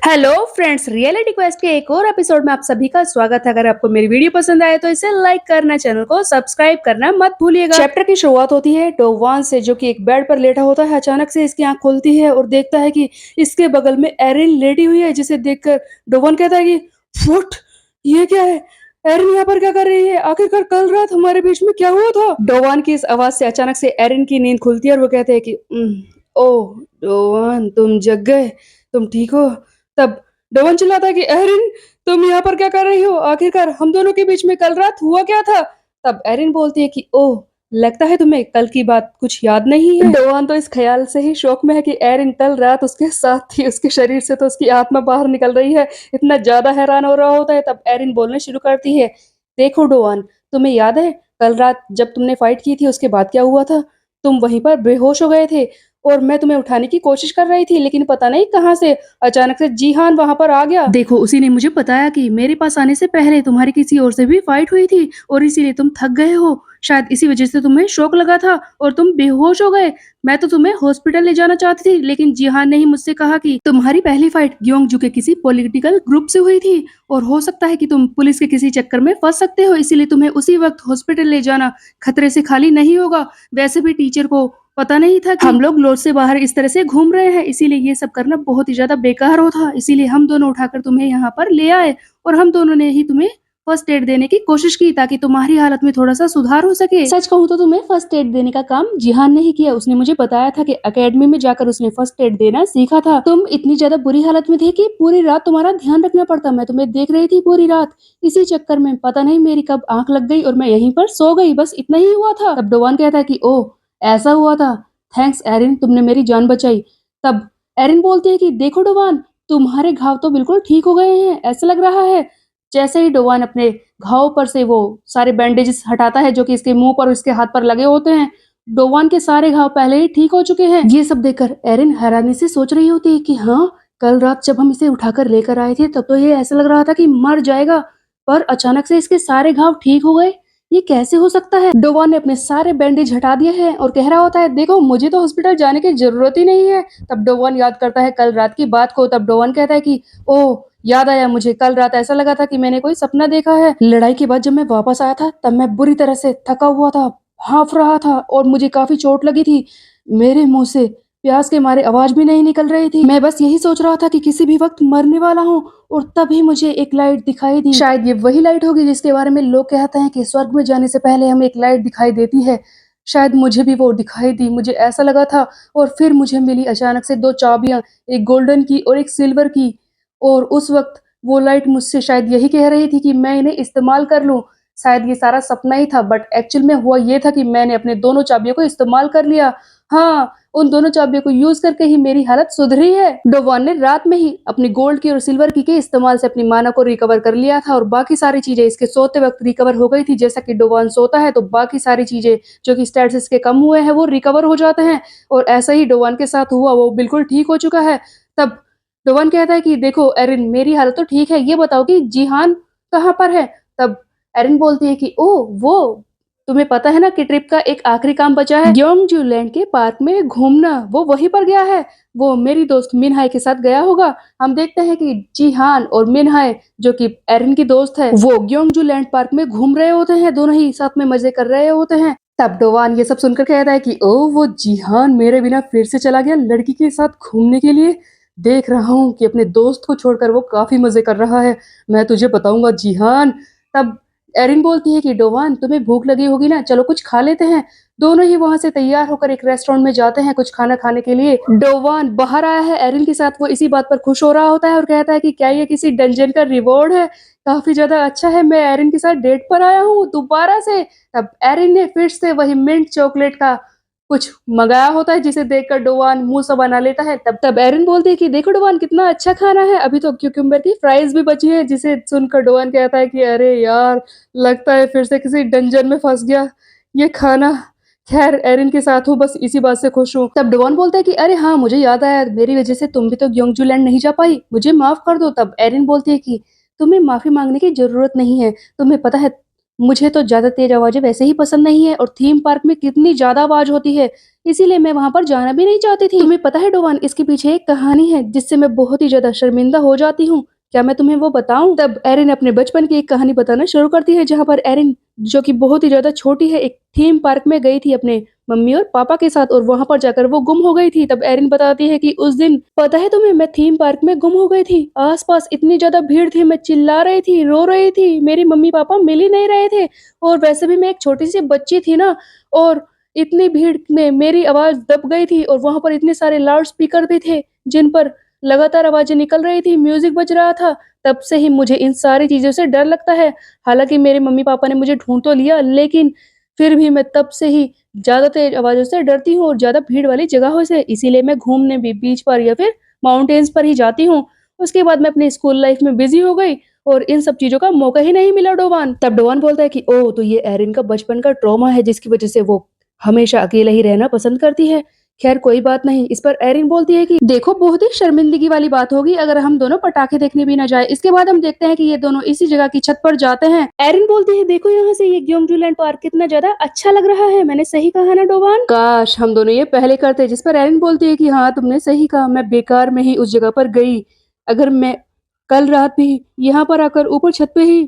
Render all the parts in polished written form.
Hello friends, reality quest के एक और एपिसोड में आप सभी का स्वागत है। अगर आपको मेरी वीडियो पसंद आए तो इसे लाइक करना, चैनल को सब्सक्राइब करना मत भूलिएगा। चैप्टर की शुरुआत होती है डोवान से, जो कि एक बेड पर लेटा होता है। अचानक से इसकी आंख खुलती है और देखता है कि इसके बगल में एरिन लेटी हुई है, जिसे देखकर डोवान कहता है कि फुट, ये क्या है? एरिन यहाँ पर क्या कर रही है? आखिरकार कल रात हमारे बीच में क्या हुआ था? डोवान की इस आवाज से अचानक से एरिन की नींद खुलती है और वो कहते हैं कि ओह डोवान, तुम जग गए, तुम ठीक हो? तब डोवन चिल्लाता है कि एरिन, तुम यहाँ पर क्या कर रही हो? आखिरकार हम दोनों के बीच में कल रात हुआ क्या था? तब एरिन बोलती है कि ओह, लगता है तुम्हें कल की बात कुछ याद नहीं है। डोवान तो इस ख्याल से ही शौक में है कि एरिन कल रात उसके साथ थी, उसके शरीर से तो उसकी आत्मा बाहर निकल रही है। इतना ज्यादा हैरान हो रहा होता है। तब एरिन बोलने शुरू करती है, देखो डोवान, तुम्हें याद है कल रात जब तुमने फाइट की थी उसके बाद क्या हुआ था? तुम वहीं पर बेहोश हो गए थे और मैं तुम्हें उठाने की कोशिश कर रही थी, लेकिन पता नहीं कहाँ से अचानक से जीहान वहां पर आ गया। देखो, उसी ने मुझे बताया कि मेरे पास आने से पहले तुम्हारी किसी और से भी फाइट हुई थी और इसीलिए तुम थक गए हो। शायद इसी वजह से तुम्हें शौक लगा था और तुम बेहोश हो गए। मैं तो तुम्हें हॉस्पिटल ले जाना चाहती थी, लेकिन जीहान ने ही मुझसे कहा कि तुम्हारी पहली फाइट ग्योंगजू के किसी पॉलिटिकल ग्रुप से हुई थी और हो सकता है कि तुम पुलिस के किसी चक्कर में फंस सकते हो, इसीलिए तुम्हें उसी वक्त हॉस्पिटल ले जाना खतरे से खाली नहीं होगा। वैसे भी टीचर को पता नहीं था कि हम लोग लॉज से बाहर इस तरह से घूम रहे हैं, इसीलिए ये सब करना बहुत ही ज्यादा बेकार हो था। इसीलिए हम दोनों उठाकर तुम्हें यहाँ पर ले आए और हम दोनों ने ही तुम्हें फर्स्ट एड देने की कोशिश की ताकि तुम्हारी हालत में थोड़ा सा सुधार हो सके। सच कहूँ तो तुम्हें फर्स्ट एड देने का काम जिहान ने ही किया। उसने मुझे बताया था कि एकेडमी में जाकर उसने फर्स्ट एड देना सीखा था। तुम इतनी ज्यादा बुरी हालत में थे कि पूरी रात तुम्हारा ध्यान रखना पड़ता। मैं तुम्हें देख रही थी पूरी रात। इसी चक्कर में पता नहीं मेरी कब आंख लग गई और मैं यहीं पर सो गई। बस इतना ही हुआ था। तब डोवान कहता है कि ओह, ऐसा हुआ था। थैंक्स एरिन, तुमने मेरी जान बचाई। तब एरिन बोलती है कि देखो डोवान, तुम्हारे घाव तो बिल्कुल ठीक हो गए हैं, ऐसा लग रहा है। जैसे ही डोवान अपने घाव पर से वो सारे बैंडेजेस हटाता है जो कि इसके मुंह पर और इसके हाथ पर लगे होते हैं, डोवान के सारे घाव पहले ही ठीक हो चुके हैं। ये सब देखकर एरिन हैरानी से सोच रही होती है कि हाँ, कल रात जब हम इसे उठाकर लेकर आए थे तब तो ये ऐसा लग रहा था कि मर जाएगा, पर अचानक से इसके सारे घाव ठीक हो गए। ये कैसे हो सकता है? डोवान ने अपने सारे बैंडेज हटा दिए हैं और कह रहा होता है, देखो मुझे तो हॉस्पिटल जाने की जरूरत ही नहीं है। तब डोवान याद करता है कल रात की बात को। तब डोवान कहता है कि ओह, याद आया मुझे, कल रात ऐसा लगा था कि मैंने कोई सपना देखा है। लड़ाई के बाद जब मैं वापस आया था तब मैं बुरी तरह से थका हुआ था, हांफ रहा था और मुझे काफी चोट लगी थी। मेरे मुंह से प्यास के मारे आवाज भी नहीं निकल रही थी। मैं बस यही सोच रहा था कि किसी भी वक्त मरने वाला हूँ और तभी मुझे एक लाइट दिखाई दी। शायद ये वही लाइट होगी जिसके बारे में लोग कहते हैं कि स्वर्ग में जाने से पहले हमें एक लाइट दिखाई देती है। शायद मुझे भी वो दिखाई दी, मुझे ऐसा लगा था। और फिर मुझे मिली अचानक से दो चाबियां, एक गोल्डन की और एक सिल्वर की। और उस वक्त वो लाइट मुझसे शायद यही कह रही थी कि मैं इन्हें इस्तेमाल कर लूं। शायद ये सारा सपना ही था, बट एक्चुअल में हुआ ये था कि मैंने अपने दोनों चाबियों को इस्तेमाल कर लिया। हाँ, उन दोनों चाबियों को यूज करके ही मेरी हालत सुधरी है। डोवान ने रात में ही अपनी गोल्ड की और सिल्वर की के इस्तेमाल से अपनी माना को रिकवर कर लिया था और बाकी सारी चीजें इसके सोते वक्त रिकवर हो गई थी। जैसा कि डोवान सोता है तो बाकी सारी चीजें जो कि स्टैट्स इसके कम हुए हैं वो रिकवर हो जाते हैं और ऐसा ही डोवान के साथ हुआ, वो बिल्कुल ठीक हो चुका है। तब डोवान कहता है कि देखो एरिन, मेरी हालत तो ठीक है, ये बताओ कि जीहान कहाँ पर है? तब एरिन बोलती है कि ओह, वो तुम्हें पता है ना कि ट्रिप का एक आखिरी काम बचा है, ग्योंगजू लैंड के पार्क में घूमना। वो वहीं पर गया है। वो मेरी दोस्त मिनहाई के साथ गया होगा। हम देखते हैं कि जीहान और मिनहाई, जो कि एरिन की दोस्त है, वो ग्योंगजू लैंड पार्क में घूम रहे होते हैं। दोनों ही साथ में मजे कर रहे होते हैं। तब डोवान ये सब सुनकर कहता है कि ओह, वो जीहान मेरे बिना फिर से चला गया लड़की के साथ घूमने के लिए। देख रहा हूँ कि अपने दोस्त को छोड़कर वो काफी मजे कर रहा है। मैं तुझे बताऊंगा जीहान। तब एरिन बोलती है कि डोवान, तुम्हें भूख लगी होगी ना, चलो कुछ खा लेते हैं। दोनों ही वहां से तैयार होकर एक रेस्टोरेंट में जाते हैं कुछ खाना खाने के लिए। डोवान बाहर आया है एरिन के साथ, वो इसी बात पर खुश हो रहा होता है और कहता है कि क्या ये किसी डंजन का रिवॉर्ड है? काफी ज्यादा अच्छा है, मैं एरिन के साथ डेट पर आया हूँ दोबारा से। तब एरिन ने फिर से वही मिंट चॉकलेट का कुछ मंगाया होता है जिसे देखकर डोवान मुंह सा बना लेता है। तब तब एरिन बोलती है कि देखो डोवान, कितना अच्छा खाना है, अभी तो क्यूकम्बर की फ्राइज भी बची है। जिसे सुनकर डोवान कहता है कि अरे यार, लगता है फिर से किसी डंजन में फंस गया ये खाना। खैर, एरिन के साथ हूँ, बस इसी बात से खुश हूँ। तब डोवान बोलता है कि अरे हाँ, मुझे याद आया, मेरी वजह से तुम भी तो ग्योंगजू लैंड नहीं जा पाई, मुझे माफ कर दो। तब एरिन बोलती है कि तुम्हें माफी मांगने की जरूरत नहीं है। तुम्हें पता है मुझे तो ज़्यादा तेज़ आवाज़ें वैसे ही पसंद नहीं है और थीम पार्क में कितनी ज़्यादा आवाज़ होती है, इसीलिए मैं वहाँ पर जाना भी नहीं चाहती थी। तुम्हें पता है डोवान, इसके पीछे एक कहानी है जिससे मैं बहुत ही ज़्यादा शर्मिंदा हो जाती हूँ। क्या मैं तुम्हें वो बताऊँ? तब एरिन अपने बचपन की एक कहानी बताना शुरू करती है, जहाँ पर एरिन, जो कि बहुत ही ज़्यादा छोटी है, एक थीम पार्क में गई थी अपने मम्मी और पापा के साथ और वहाँ पर जाकर वो गुम हो गई थी। तब एरिन बताती है कि उस दिन पता है तुम्हें, मैं थीम पार्क में गुम हो गई थी। आस-पास इतनी ज़्यादा भीड़ थी, मैं चिल्ला रही थी, रो रही थी, मेरे मम्मी-पापा मिल ही नहीं रहे थे और वैसे भी मैं एक छोटी-सी बच्ची थी ना, और इतनी भीड़ में मेरी आवाज़ दब गई थी और वहाँ पर इतने सारे लाउड स्पीकर भी थे, जिन पर लगातार आवाज़ें निकल रही थी, म्यूज़िक बज रहा था। तब से ही मुझे इन सारी चीज़ों से डर लगता है। हालाँकि मेरे मम्मी-पापा ने मुझे ढूँढ तो लिया, लेकिन फिर भी मैं तब से ही ज़्यादा तेज़ आवाज़ों से डरती हूँ और ज़्यादा भीड़ वाली जगहों से। इसीलिए मैं घूमने भी बीच पर या फिर माउंटेन्स पर ही जाती हूँ। उसके बाद मैं अपनी स्कूल लाइफ़ में बिज़ी हो गई और इन सब चीज़ों का मौका ही नहीं मिला डोवान। तब डोवान बोलता है कि ओह! तो ये एरिन का बचपन का ट्रॉमा है जिसकी वज़ह से वो हमेशा अकेला ही रहना पसंद करती है। ख़ैर कोई बात नहीं। इस पर एरिन बोलती है कि देखो, बहुत ही शर्मिंदगी वाली बात होगी अगर हम दोनों पटाखे देखने भी ना जाएँ। इसके बाद हम देखते हैं कि ये दोनों इसी जगह की छत पर जाते हैं। एरिन बोलती है, देखो यहाँ से ये ग्योंगजू पार्क कितना ज़्यादा अच्छा लग रहा है। मैंने सही कहा ना डोवान? काश हम दोनों ये पहले करते। जिस पर एरिन बोलती है कि हाँ, तुमने सही कहा, मैं बेकार में ही उस जगह पर गई। अगर मैं कल रात भी यहाँ पर आकर ऊपर छत पे ही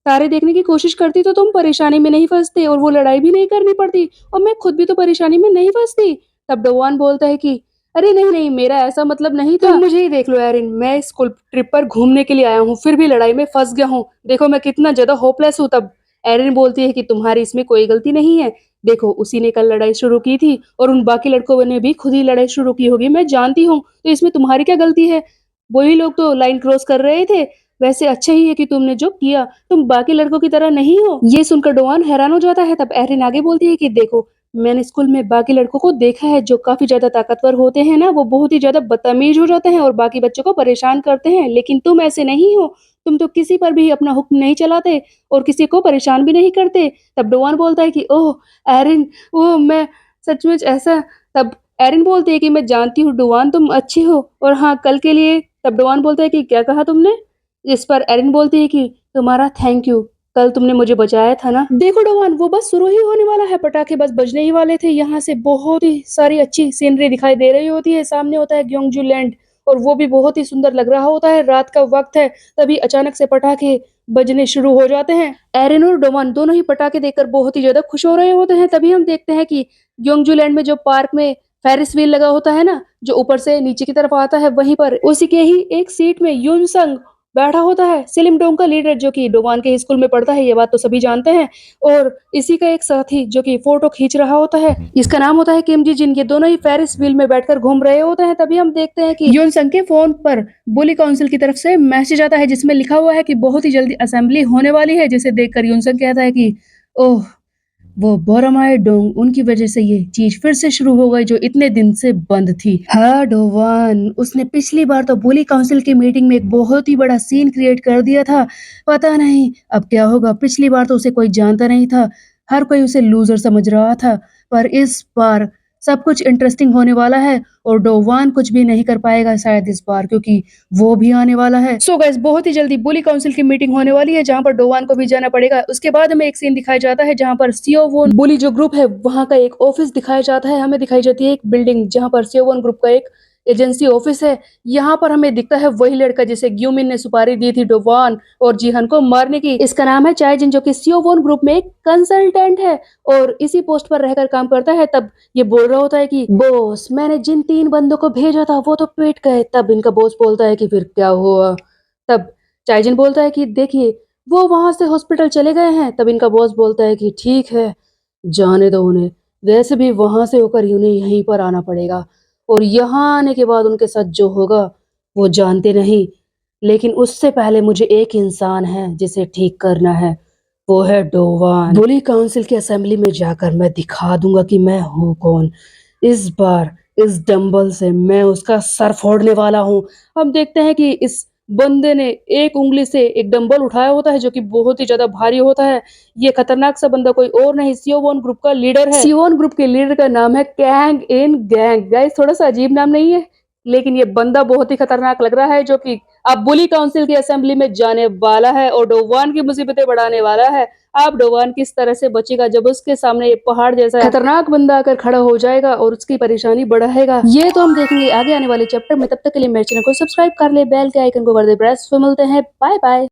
तारे देखने की कोशिश करती तो तुम परेशानी में नहीं फँसते और वो लड़ाई भी नहीं करनी पड़ती और मैं खुद भी तो परेशानी में नहीं फँसती। तब डोवान बोलता है कि अरे नहीं, नहीं, मेरा ऐसा मतलब नहीं था। तुम मुझे ही देख लो एरिन, मैं स्कूल ट्रिप पर घूमने के लिए आया हूँ, फिर भी लड़ाई में फँस गया हूँ। देखो मैं कितना ज़्यादा होपलेस हूँ। तब एरिन बोलती है कि तुम्हारी इसमें कोई गलती नहीं है। देखो उसी ने कल लड़ाई शुरू की थी और उन बाकी लड़कों ने भी खुद ही लड़ाई शुरू की होगी, मैं जानती हूँ। तो इसमें तुम्हारी क्या गलती है? वही लोग तो लाइन क्रॉस कर रहे थे। वैसे अच्छा ही है कि तुमने जो किया, तुम बाकी लड़कों की तरह नहीं हो। ये सुनकर डोवान हैरान हो जाता है। तब एरिन आगे बोलती है कि देखो, मैंने स्कूल में बाकी लड़कों को देखा है जो काफ़ी ज़्यादा ताकतवर होते हैं ना, वो बहुत ही ज़्यादा बदतमीज़ हो जाते हैं और बाकी बच्चों को परेशान करते हैं, लेकिन तुम ऐसे नहीं हो। तुम तो किसी पर भी अपना हुक्म नहीं चलाते और किसी को परेशान भी नहीं करते। तब डोवान बोलता है कि ओह! एरिन, ओह! मैं सचमुच ऐसा। तब एरिन बोलती है कि मैं जानती हूँ डोवान, तुम अच्छी हो और हाँ, कल के लिए। तब डोवान बोलता है कि क्या कहा तुमने? इस पर एरिन बोलती है कि तुम्हारा थैंक यू, कल तुमने मुझे बचाया था ना। देखो डोवान, वो बस शुरू ही होने वाला है, पटाखे बस बजने ही वाले थे। यहाँ से बहुत ही सारी अच्छी सीनरी दिखाई दे रही होती है। सामने होता है ग्योंगजू लैंड और वो भी बहुत ही सुंदर लग रहा होता है। रात का वक्त है, तभी अचानक से पटाखे बजने शुरू हो जाते हैं। एरिन और डोवान दोनों ही पटाखे देखकर बहुत ही ज्यादा खुश हो रहे होते हैं। तभी हम देखते हैं कि ग्योंगजू लैंड में जो पार्क में फेरिस व्हील लगा होता है ना, जो ऊपर से नीचे की तरफ आता है, वहीं पर उसी के ही एक सीट में यूनसंग बैठा होता है, सिलिमडोंग का लीडर, जो कि डोवान के स्कूल में पढ़ता है, ये बात तो सभी जानते हैं। और इसी का एक साथी जो कि फोटो खींच रहा होता है, इसका नाम होता है किम जी जिन। ये दोनों ही फेरिस व्हील में बैठकर घूम रहे होते हैं। तभी हम देखते हैं कि यूनसंग के फोन पर बुली काउंसिल की तरफ से मैसेज आता है जिसमें लिखा हुआ है कि बहुत ही जल्दी असेंबली होने वाली है, जिसे देखकर यूनसंग कहता है कि ओह, वो बोरामाए डोंग, उनकी वजह से ये चीज फिर से शुरू हो गई जो इतने दिन से बंद थी। हाँ डोवान, उसने पिछली बार तो बुली काउंसिल की मीटिंग में एक बहुत ही बड़ा सीन क्रिएट कर दिया था। पता नहीं अब क्या होगा। पिछली बार तो उसे कोई जानता नहीं था, हर कोई उसे लूजर समझ रहा था, पर इस बार सब कुछ इंटरेस्टिंग होने वाला है और डोवान कुछ भी नहीं कर पाएगा शायद इस बार, क्योंकि वो भी आने वाला है। सो गाइस, बहुत ही जल्दी बुली काउंसिल की मीटिंग होने वाली है जहां पर डोवान को भी जाना पड़ेगा। उसके बाद हमें एक सीन दिखाया जाता है जहां पर सियोवोन बुली जो ग्रुप है वहां का एक ऑफिस दिखाया जाता है। हमें दिखाई जाती है एक बिल्डिंग जहां पर सियोवोन ग्रुप का एक एजेंसी ऑफिस है। यहाँ पर हमें दिखता है वही लड़का जिसे ग्यूमिन ने सुपारी दी थी डोवान और जीहन को मारने की। इसका नाम है चायजिन, जो कि सियोवोन ग्रुप में एक कंसल्टेंट है और इसी पोस्ट पर रहकर काम करता है। तब ये बोल रहा होता है कि बॉस, मैंने जिन 3 बंदों को भेजा था वो तो पिट गए। तब इनका बॉस बोलता है कि फिर क्या हुआ? तब चाइजिन बोलता है कि देखिए, वो वहां से हॉस्पिटल चले गए हैं। तब इनका बॉस बोलता है कि ठीक है, जाने दो उन्हें, वैसे भी वहां से होकर उन्हें यहीं पर आना पड़ेगा और यहाँ आने के बाद उनके साथ जो होगा वो जानते नहीं, लेकिन उससे पहले मुझे एक इंसान है जिसे ठीक करना है, वो है डोवान। बुली काउंसिल की असेंबली में जाकर मैं दिखा दूंगा कि मैं हूँ कौन। इस बार इस डंबल से मैं उसका सर फोड़ने वाला हूँ। हम देखते हैं कि इस बंदे ने एक उंगली से एक डंबल उठाया होता है जो कि बहुत ही ज्यादा भारी होता है। ये खतरनाक सा बंदा कोई और नहीं, सियोवोन ग्रुप का लीडर है। सियोवोन ग्रुप के लीडर का नाम है कैंग इन गैंग। गाइस, थोड़ा सा अजीब नाम नहीं है, लेकिन ये बंदा बहुत ही खतरनाक लग रहा है, जो कि अब बुली काउंसिल की असेंबली में जाने वाला है और डोवान की मुसीबतें बढ़ाने वाला है। अब डोवान किस तरह से बचेगा जब उसके सामने पहाड़ जैसा खतरनाक बंदा आकर खड़ा हो जाएगा और उसकी परेशानी बढ़ाएगा। ये तो हम देखेंगे आगे आने वाले चैप्टर में। तब तक के लिए मेरे चैनल को सब्सक्राइब कर ले, बेल के आइकन को कर दे प्रेस। फिर मिलते हैं, बाय बाय।